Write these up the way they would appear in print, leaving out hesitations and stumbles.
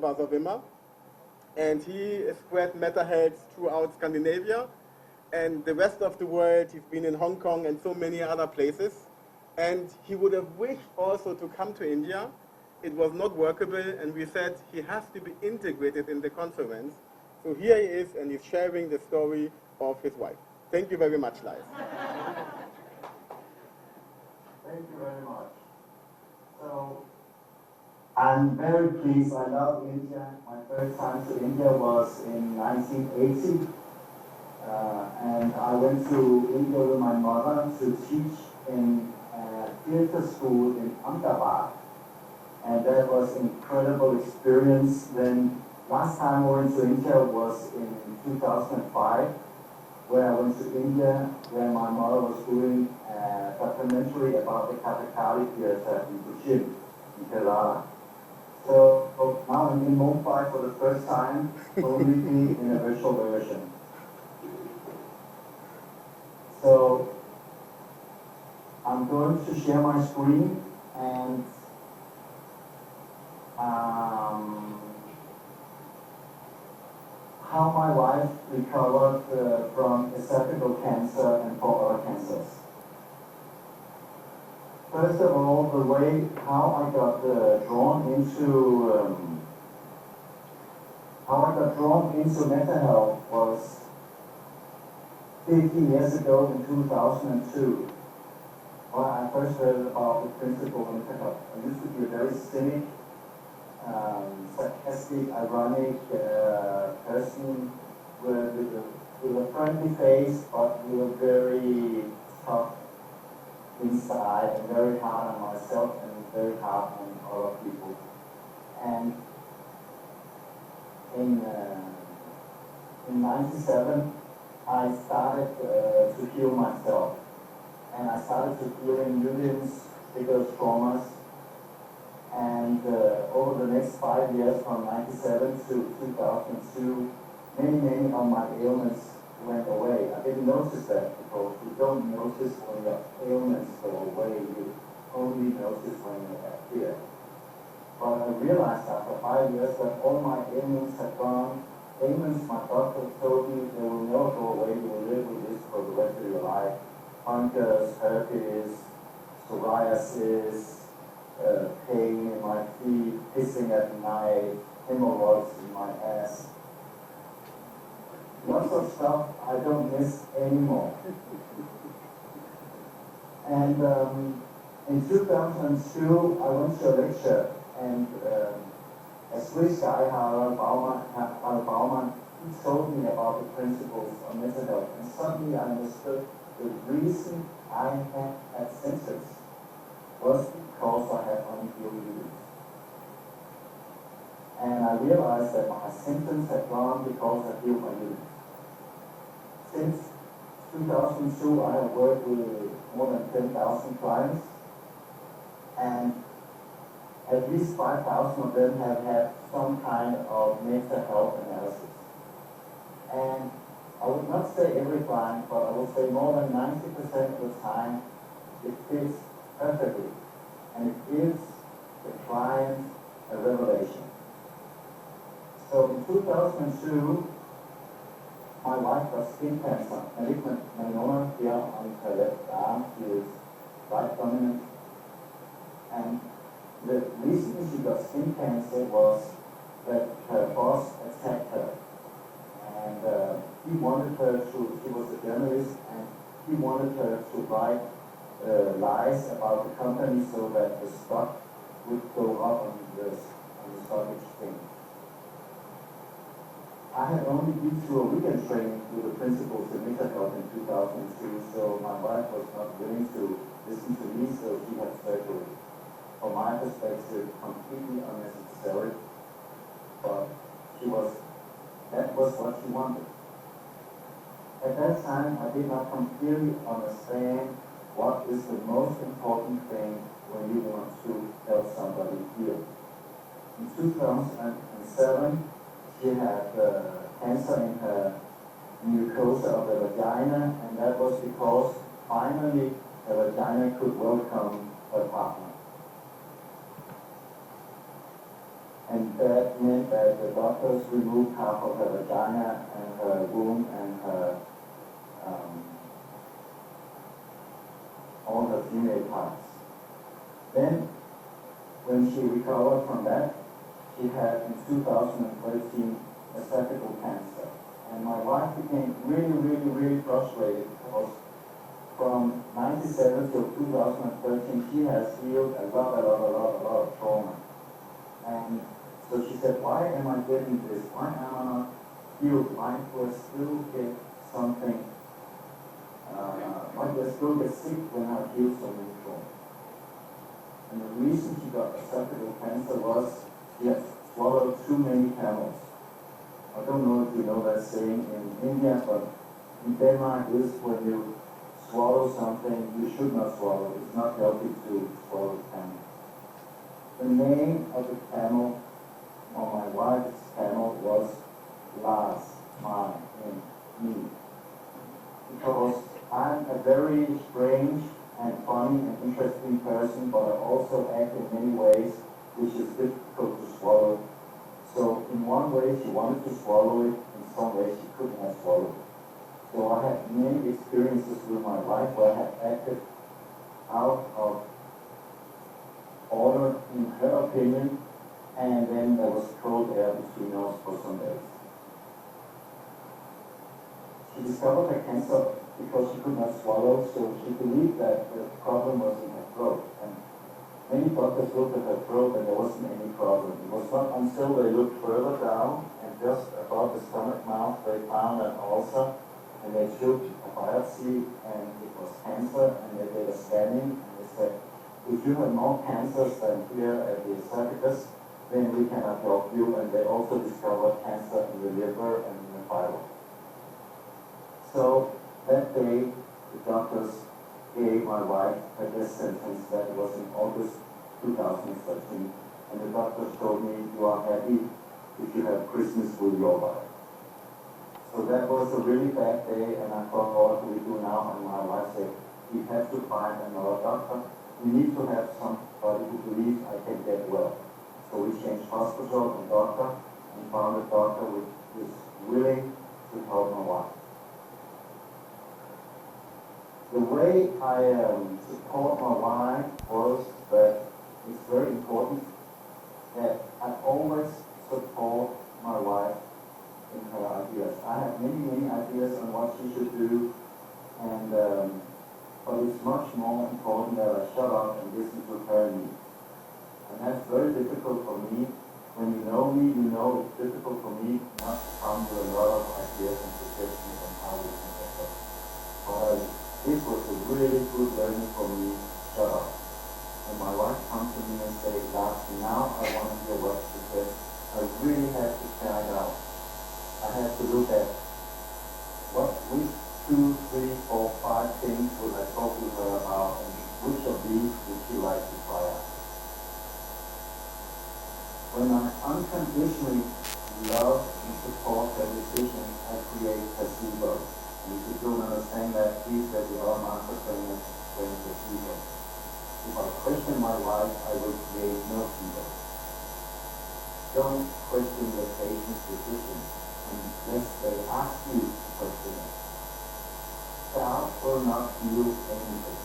Wasserwimmer, and he spread meta health throughout Scandinavia and the rest of the world. He's been in Hong Kong and so many other places, and he would have wished also to come to India. It was not workable, and we said he has to be integrated in the conference. So here he is, and he's sharing the story of his wife. Thank you very much, Lars. Thank you very much. So, I'm very pleased. I love India. My first time to India was in 1980. And I went to India with my mother to teach in a theater school in Ahmedabad. And that was an incredible experience. Then, last time I went to India was in 2005, where I went to India, where my mother was doing a documentary about the Kathakali theater in UDIN, in Kerala. So now I'm in Mumbai for the first time, only in a virtual version. So I'm going to share my screen and how my wife recovered from esophageal cancer and 4 other cancers. First of all, the way how I got drawn into mental health was 50 years ago in 2002, when I first heard about the principle of mental health. I used to be a very cynic, sarcastic, ironic person with a friendly face, but with a very tough inside and very hard on myself and very hard on other people. And in 97, I started to heal myself. And I started to heal in UDIN's bigger traumas. And over the next 5 years, from 97 to 2002, many of my ailments went away. I didn't notice that because you don't notice when your ailments go away, you only notice when they appear. But I realized after 5 years that all my ailments had gone. Ailments, my doctor told me, they will never go away, you will live with this for the rest of your life. Fungus, herpes, psoriasis, pain in my feet, pissing at night, hemorrhoids in my ass. Lots of stuff I don't miss anymore. And in 2002, I went to a lecture, and a Swiss guy, Harald Baumann, he told me about the principles of mental health, and suddenly I understood the reason I had symptoms was because I had unhealed wounds. And I realized that my symptoms had gone because I healed my wounds. Since 2002, I have worked with more than 10,000 clients, and at least 5,000 of them have had some kind of mental health analysis. And I would not say every client, but I would say more than 90% of the time, it fits perfectly. And it gives the client a revelation. So in 2002, my wife got skin cancer, malignant melanoma here on her left arm. She is right dominant. And the reason she got skin cancer was that her boss attacked her. And he wanted her to, she was a journalist, and he wanted her to write lies about the company so that the stock would go up on the stock exchange. I had only been through a weekend training with the principles of mental health in 2002, so my wife was not willing to listen to me, so she had surgery. From my perspective, completely unnecessary, but that was what she wanted. At that time, I did not completely understand what is the most important thing when you want to help somebody heal. In 2007, she had cancer in her mucosa of the vagina, and that was because finally her vagina could welcome her partner. And that meant that the doctors removed half of her vagina and her womb and her all her female parts. Then, when she recovered from that, she had in 2013 esophageal cancer. And my wife became really frustrated because from 97 till 2013 she has healed a lot of trauma. And so she said, why am I getting this? Why am I not healed? Why do I still get something? Why do I still get sick when I heal so many trauma? And the reason she got esophageal cancer was she had swallowed too many camels. I don't know if you know that saying in India, but in Denmark is when you swallow something you should not swallow. It's not healthy to swallow camel. The name of the camel, or my wife's camel, was Lars Mygind. Because I'm a very strange and funny and interesting person, but I also act in many ways which is difficult to swallow. So in one way she wanted to swallow it, in some ways she could not swallow it. So I had many experiences with my life where I had acted out of order in her opinion, and then there was cold air between us for some days. She discovered her cancer because she could not swallow, so she believed that the problem was in her throat. And many doctors looked at her throat and there wasn't any problem. It was not until they looked further down and just above the stomach mouth they found an ulcer, and they took a biopsy and it was cancer, and they did a scanning and they said, if you have more cancers than here at the esophagus, then we cannot help you. And they also discovered cancer in the liver and in the thyroid. So that day, the doctors gave my wife a death sentence. That was in August 2013. And the doctors told me, you are happy if you have Christmas with your wife. So that was a really bad day, and I thought, what do we do now? And my wife said, we have to find another doctor. We need to have somebody who believes I can get well. So we changed hospital and doctor and found a doctor which is willing to help my wife. The way I support my wife was that it's very important that I always support my wife in her ideas. I have many ideas on what she should do, and but it's much more important that I shut up and listen to her needs. And that's very difficult for me. When you know me, you know it's difficult for me not to come with a lot of ideas and suggestions on how we can get better. But this was a really good learning for me, shut up. And my wife comes to me and says, Lars, now I want to hear what she says. I really have to try it out. I have to look at which 2, 3, 4, 5 things would I talk to her about, and which of these would she like to try out. When I unconditionally love and support her decisions, I create placebo. And if you don't understand that, please let the other master trainers train placebo. If I question my wife, I will create no placebo. Don't question the patient's decisions unless they ask you to question it. Doubt will not heal anything.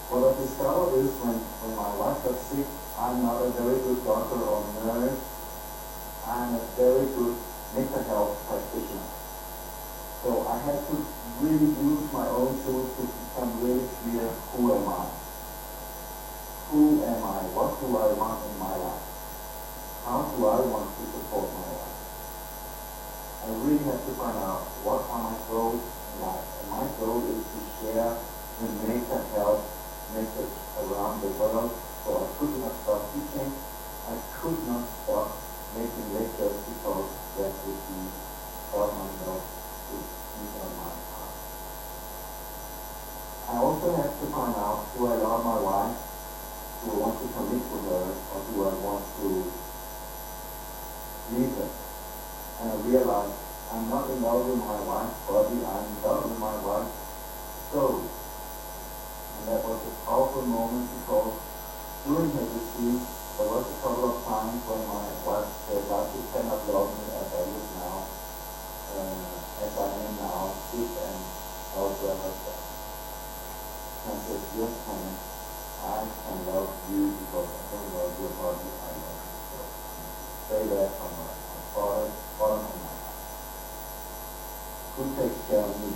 What I discovered is when my wife got sick, I'm not a very good doctor or nurse. I'm a very good mental health practitioner. So I had to really use my own tools to become really clear, who am I? Who am I? What do I want in my life? How do I want to support my life? I really have to find out what are my goals in life. And my goal is to share the mental health message around the world. So I could not stop teaching. I could not stop making lectures because that would be God myself to keep on my heart. I also have to find out, do I love my wife? Do I want to commit to her, or do I want to leave her? And I realized I'm not in love with my wife's body, I'm in love with my wife's soul. And that was a powerful moment because during her disease, couple of times when my wife said, "Lars, you cannot love me as I look now, as I am now, sick and elsewhere like that." And I said, "Yes, honey, I can love you because I don't love your body, I love you." So say that from my bottom of my heart. Who takes care of me?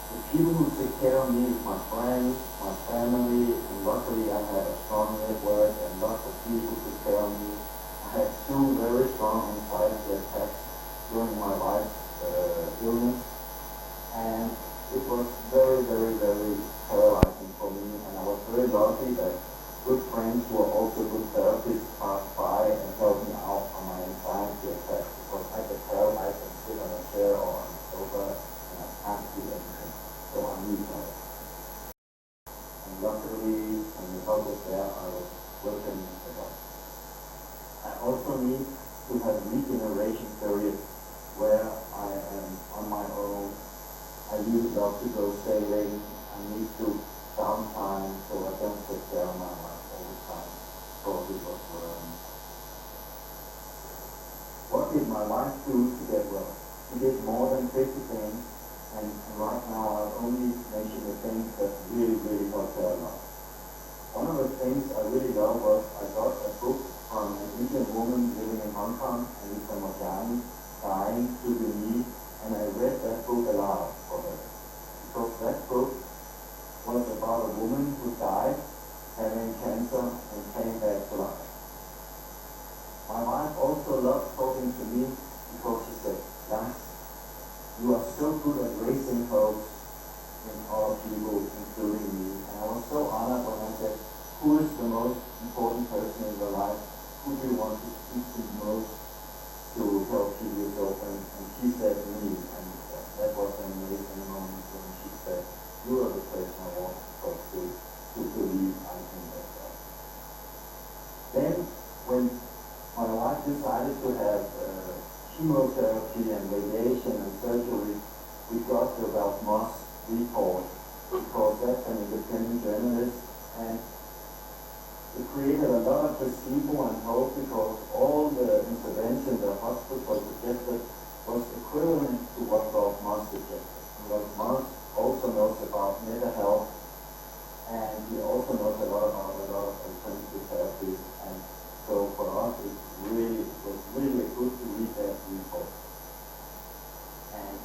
The people who take care of me is my friends, my family, and luckily I had a strong network and lots of people who took care of me. I had 2 very strong anxiety attacks during my wife's illness, and it was very, very, very paralyzing for me, and I was very lucky that good friends who are also good therapists passed by and helped me out on my anxiety attacks, because I get paralyzed and sit on a chair or on a sofa and I can't do anything. So I need help. And luckily, when the help was there, I was welcoming the help. I also need to have regeneration periods where I am on my own. I really love to go sailing. I need to downtime so I don't take care of my life all the time. Because it was what did my wife do to get well? She did more than 50 things, and right now I'll only mention the things that really, really helped her a lot. One of the things I really loved was I got a book from an Indian woman living in Hong Kong, Lars Mygind, Dying to the Knee, and I read that book aloud for her. Because that book was about a woman who died having cancer and came back to life. My wife also loved talking to me because she said, "Lars, you are so good at raising hopes in other people, including me." And I was so honored when I said, "Who is the most important person in your life? Who do you want to speak to most to help you yourself?" And she said me, and that was an amazing moment when she said, "You are the person I want to talk to believe I can get well." Then, when my wife decided to have chemotherapy and radiation and surgery, we got the Ralph Moss report, because that's an independent journalist, and it created a lot of placebo and hope, because all the intervention the hospital suggested was equivalent to what Ralph Moss suggested. And Ralph Moss also knows about mental health, and he also knows a lot about a lot of alternative therapies. And so for us, it was really good to read that report. And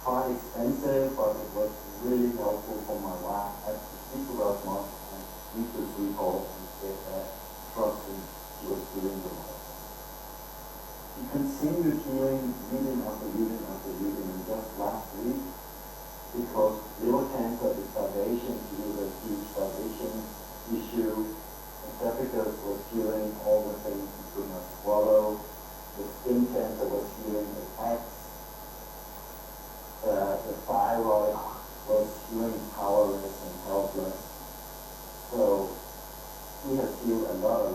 quite expensive, but it was really helpful for my wife. I had to speak to Lars Mygind and read this report and get that trusting she was doing the right thing. He continued healing, UDIN after UDIN after UDIN, and just last week, because liver cancer is starvation, he was a huge starvation issue. Esophagus was healing all the things he could not swallow. The skin cancer was healing attacks. The thyroid was feeling powerless and helpless. So he has healed a lot.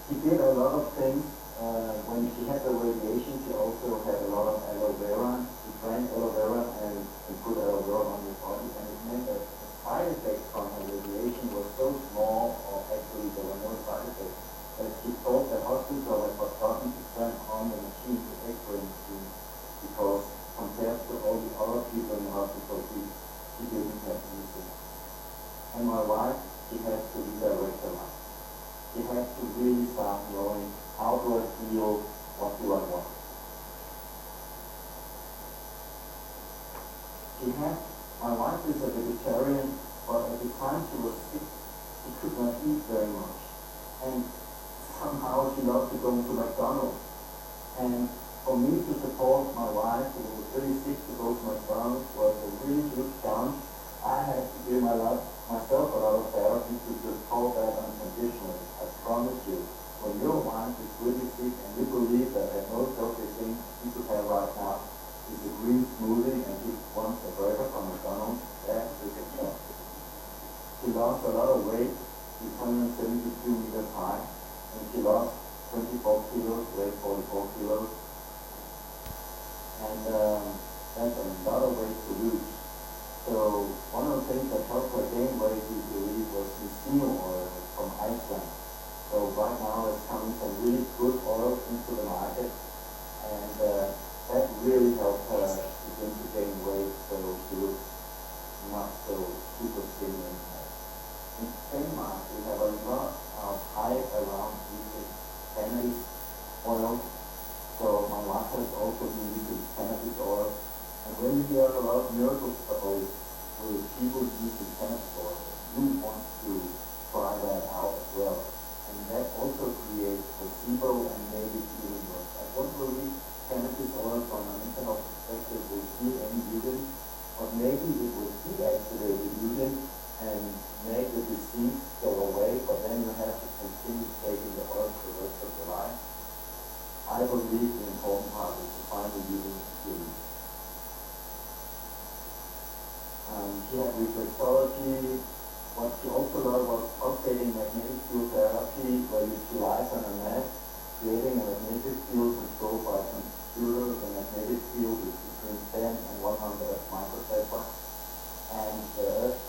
He did a lot of things. When she had the radiation, she also had a lot of aloe vera. She drank aloe vera and put aloe vera on her body, and it meant that the side effects from her radiation were so small, or actually there were no side effects, that she thought the hospital had forgotten to turn on the machine, the X-ray machine, because compared to all the other people in the hospital, she didn't have anything. And my wife, she had to redirect her life. She had to really start knowing, how do I feel, what do I want? My wife is a vegetarian, but at the time she was sick, she could not eat very much. And somehow she loved to go to McDonald's. And for me to support my wife, who was really sick, to go to McDonald's was a really huge challenge. I had to give myself a lot of therapy to support that unconditionally. I promise you, when your wife is really sick and you believe that the most healthy thing you could have right now is a green smoothie and she wants a burger from McDonald's, that is a shock. She lost a lot of weight. She's 172 meters high, and she lost 24 kilos, weighed 44 kilos. And that's a lot of weight to lose. So one of the things that helped her gain weight, we believe, was the seal oil from Iceland. So right now there's coming some really good oil into the market, and that really helped her begin to gain weight, so she looks not so super skinny. In Denmark, we have a lot of hype around using cannabis oil. So my wife has also been using cannabis oil. And when you hear a lot of miracle stories with people using cannabis oil, you want to try that out as well. And that also creates placebo and maybe even worse. I don't believe cannabis oil from a mental health perspective will heal any UDIN, but maybe it will deactivate the UDIN and make the disease go away, but then you have to continue taking the oil for the rest of your life. I believe the important part is to find the UDIN and heal it. She had reflexology. What she also learned was pulsating magnetic field therapy, where she lies on a mat, creating a magnetic field controlled by a computer. The magnetic field is between 10 and 100 microtesla. And the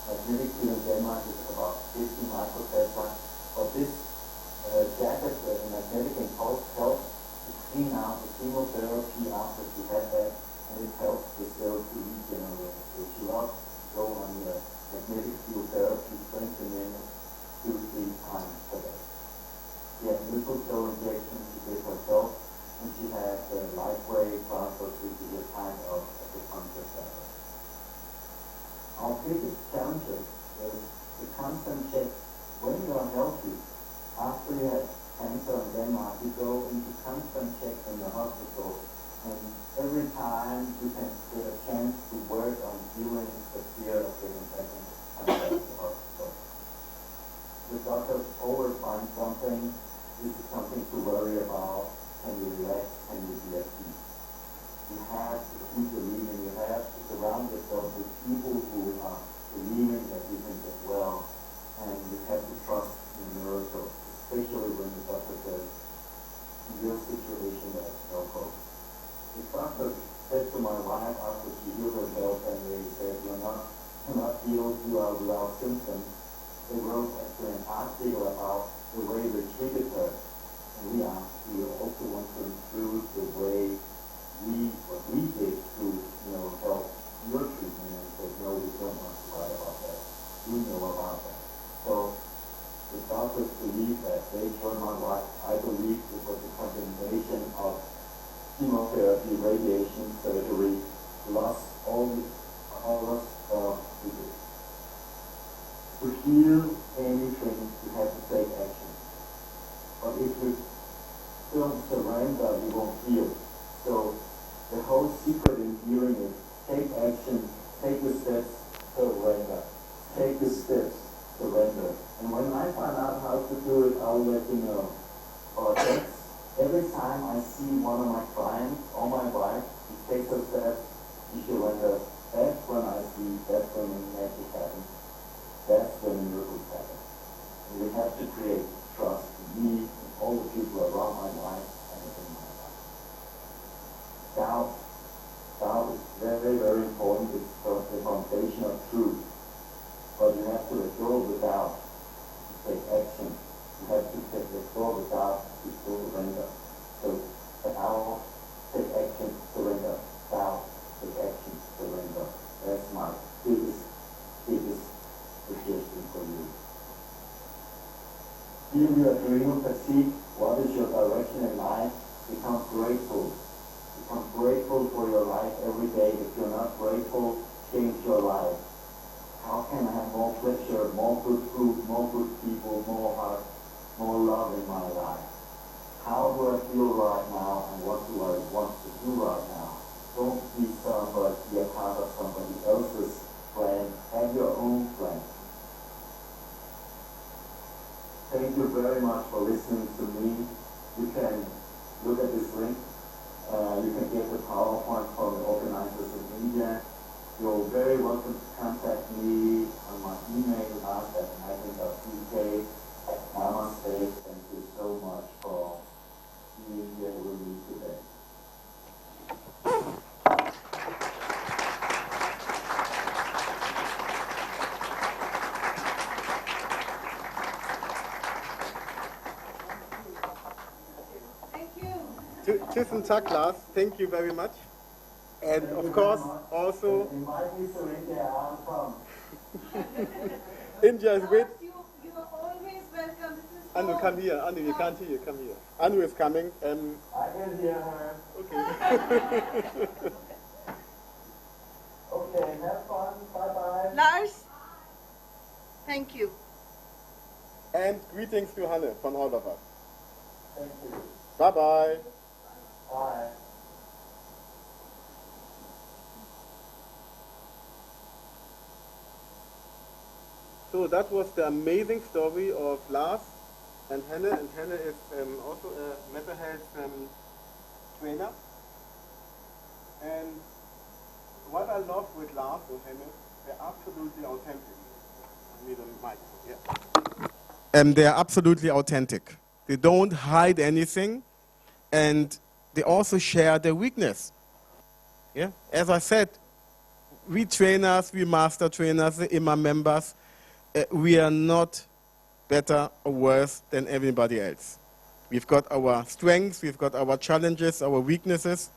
magnetic field in Denmark is about 50 microtesla. But this jacket, the magnetic impulse, helps to clean out the chemotherapy after she had that, and it helps the cells to regenerate. So she loves to go on the magnetic field therapy, strengthening 2-3 times per day. She had mistletoe injections she did herself, and she had lightweight transfers, which is a kind of acupuncture therapy. Our biggest challenges is the constant checks. When you are healthy, after you had cancer in Denmark, you go into constant checks in the hospital, and every time you can get a chance to work on healing the fear of getting back into the hospital. The doctors always find something. This is something to worry about. Can you relax? Can you be at peace? You have to keep believing. You have to surround yourself with people who are believing that you can get well, and you have to trust in miracles, especially when the doctor says, in your situation there's no hope. The doctor said to my wife after she healed herself, and they said, you're not healed, you are without symptoms. They wrote actually an article about the way they treated her. And we asked, do you also want to improve the way what we did to, help your treatment? And said, no, we don't want to write about that. We know about that. So the doctors believe that. They told my wife, I believe it was a combination of chemotherapy, radiation, surgery, plus all the stuff we did. To heal anything, you have to take action. But if you don't surrender, you won't heal. So the whole secret in healing is take action, take the steps, surrender. Take the steps, surrender. And when I find out how to do it, I'll let you know. But every time I see one of my clients or my wife, she takes her steps, she surrenders. That's when I see, that's when the magic happens. That's when miracles happen. And we have to create trust in me, and all the people around my life, and in my life. Doubt is very, very important. It's the foundation of truth. But you have to let go of the doubt to take action. You have to let go of the doubt to surrender. So, doubt, take action, surrender. Doubt, take action, surrender. That's my biggest suggestion for you. Feel your adrenal fatigue. What is your direction in life? Become grateful. Become grateful for your life every day. If you're not grateful, change your life. How can I have more pleasure, more good food, more good people, more heart, more love in my life? How do I feel right now, and what do I want to do right now? Don't be somebody, be a part of somebody else's plan. Have your own plan. Thank you very much for listening to me. You can look at this link. You can get the PowerPoint from the organizers in India. You're very welcome to contact me on my email, lars@mygind.uk. Namaste. Thank you so much for being here with me today. Tusen tak, Lars. Thank you very much. And of course, also Invite me to India, I'm from. India is with. You are always welcome. This is Anu, home. come here. Anu, we can't hear you. Come here. Anu is coming. I can hear her. Okay. Okay, have fun. Bye-bye. Lars, thank you. And greetings to Hanne from all of us. Thank you. Bye-bye. Bye. So that was the amazing story of Lars and Hanne. And Hanne is also a mental health trainer. And what I love with Lars and Hanne, they're absolutely authentic. I need a mic. Yeah. They're absolutely authentic. They don't hide anything, and they also share their weakness. Yeah, as I said, we trainers, we master trainers, the IMA members, we are not better or worse than everybody else. We've got our strengths, we've got our challenges, our weaknesses,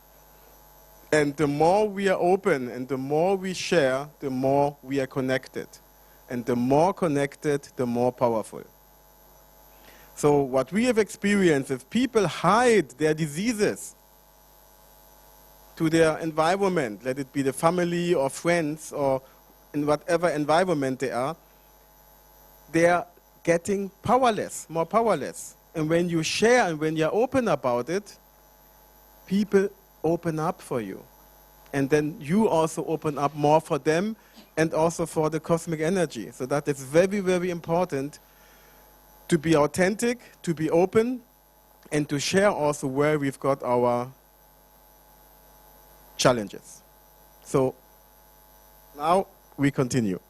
and the more we are open and the more we share, the more we are connected. And the more connected, the more powerful. So what we have experienced, if people hide their diseases to their environment, let it be the family or friends or in whatever environment they are getting powerless, more powerless. And when you share and when you're open about it, people open up for you. And then you also open up more for them and also for the cosmic energy. So that is very, very important to be authentic, to be open, and to share also where we've got our challenges. So now we continue.